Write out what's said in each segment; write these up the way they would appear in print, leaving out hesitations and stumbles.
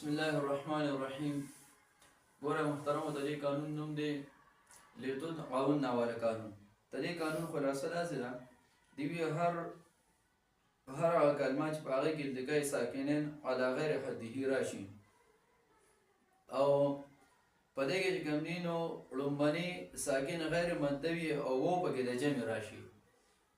بسم الله الرحمن الرحیم. ګوره محترمو، د دې قانون نوم دی لیتود قانون ناوله قانون. د دې قانون خلاصه داسې ده، د وی هر هغه کلمه چې په هغې کې التقاء ساکنین علی غیر حده راشي، او په دې کې چې کوم دي نو لومبني ساکن غیر مده وي او و پکې د جمع راشي.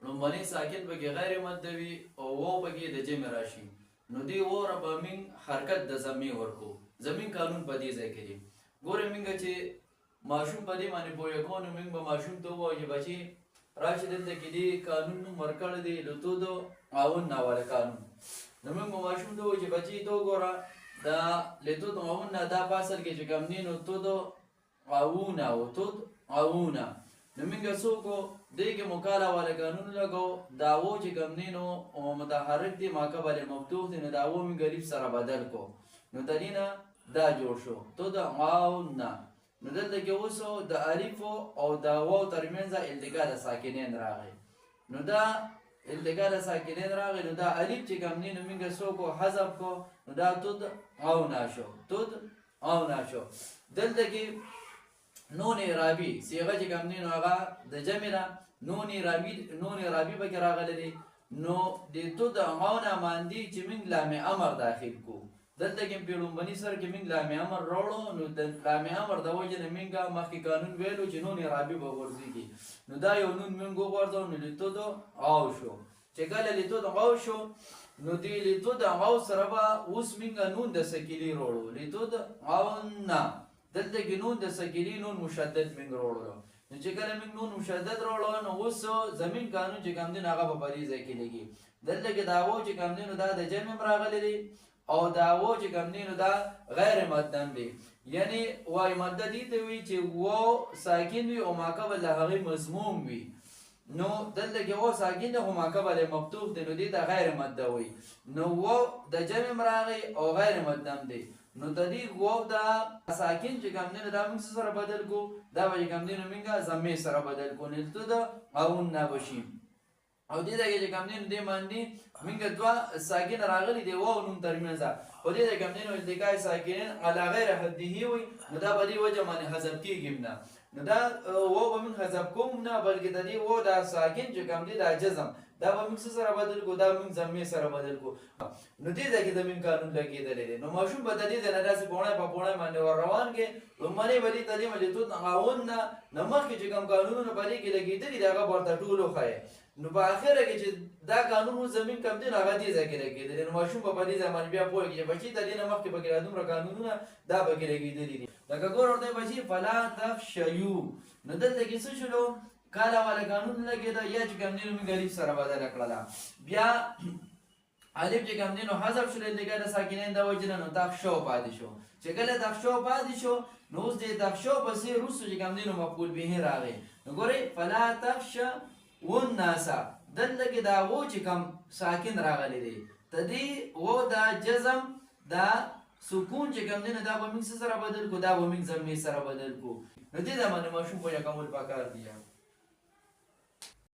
لومبني ساکن پکې غیر مده وي او و پکې د جمع راشي، نو دی وره به موږ حرکت د ضمې ورکو. زمین قانون په دې ځای کې دی. ګوره موږ چې ماشوم په دې باندې پوهه کوو، نو موږ به ماشوم ته ووایو چې بچي راشي دلته کې دې قانون نوم ورکړی دی لیتود قانون ناوله قانون. نو موږ به ماشوم ته ووایو چې بچي ته وګوره دا لیتود قانون نه دا په اصل کې چې کوم دی نو تود قانونه او تود قانونه. نو موږ څه وکړو، دې کې مکاله والا قانون لګو، دا و چې کوم دی نو متحرک دی ماقبل مفتوح دی، نو دا و موږ الف سره بدل کو، نو د دې نه دا جوړ شو تود قانونه. نو دلته کې اوس د الف او د واو ترمنځ التقاء د ساکنین راغی، نو دا التقاء د ساکنین راغی، نو دا الف چې کوم دی نو موږ څه وکړو حذف کو، نو دا تود قانونه شو، تود قانونه شو. دلته کې نون اعرابي صيغه چې کوم دی نو هغه د جمع ده، نون اعرابي پکې راغلی دی. نو د تود قانونه باندې چې موږ لام امر داخل کو، دلته کې په لومبني سره کې موږ لام امر راوړو، نو د لام امر د وجه نه موږ مخکې قانون ویلو چې نون اعرابي به ورځيږي، نو دا یو نون موږ وغورځو، نو لیتود غاو شو. چې کله لیتود غاو شو، نو دی لیتود غاو سره به اوس موږ نون د سکیلی راوړو، لیتود غاونه. دلته کې نون د سکیلی نون مشدد موږ راوړو، نو چې کله موږ نون مشدد راوړو، نو اوس زمین قانون چې کوم دی هغه په دې ځای کې لګي. دلته کې دا و چې کوم دی نو دا د جمع راغلی دی، او دا و چې کوم دی نو دا غیر مدن دی. یعنی وای مده دي ته وی چې و ساکن وي او ماقبل له هغې مضموم وي، نو دلته کې و ساکن دی او ماقبل مفتوح دی، نو دې ته غیر مده وي. نو و د جمع راغی او غیر مدن دی، نو د دې و دا ساکن چې کوم دی نو دا موږ سره بدل کو، دا به کوم دی نو موږ ضمې سره بدل کو، نو لیتود قانون نه بشي. او دې ځای کې چې کوم دی نو دې باندې موږ دوه ساکن راغلي دی واو نون ترمنځ، په دې ځای کوم دی نو التقاء ساکنین علی غیر حده وي، نو دا په دې وجه باندې حذف کېږي نه، نو دا واو به موږ حذف کوم نه، بلکې د دې واو دا ساکن چې کوم دی دا جزم، دا به موږ سره بدل کو، دا موږ ضمې سره بدل کو. نو دې ځای کې د موږ قانون لګېدلی دی. نو ماشوم به د دې ځای نه داسې پوړی په پوړی باندې ور روان کې، لومړنۍ به دې ته دې لیتود قانون نه مخکې چې کوم قانونونه په دې کې لګېدلي دي هغه به ورته ټول وښایې. نو په اخره کې چې دا قانون اوس زمین کم دی نو هغه دې ځای کې لګېدلی، نو ماشوم به په دې ځای باندې بیا پوهېږي چې بچي د دې نه مخکې پکې را دومره قانونونه دا پکې لګېدلي دي. لکه ګوره ورته بچي فلا تخشیو، نو دلته کې څه شولو کاله والا قانون لګېده، یا چې کوم دی نو موږ الف سره بدله کړله، بیا الف چې کوم دی نو حذف شول التقاء د ساکنین د وجې نه، نو تخشو پاتې شو. چې کله تخشو پاتې شو، نو اوس د تخشو پسې وروسته چې کوم دی نو مفعول به راغی. نو ګورئ فلا تخشه والناس، دلته کې دا و چې کوم ساکن راغلی دی، ته دې و دا جزم دا سکون چې کوم دی نو دا به موږ سره بدل کو، دا به موږ ضمې سره بدل کو. نو دې باندې ماشوم پوهه کول پکار دی.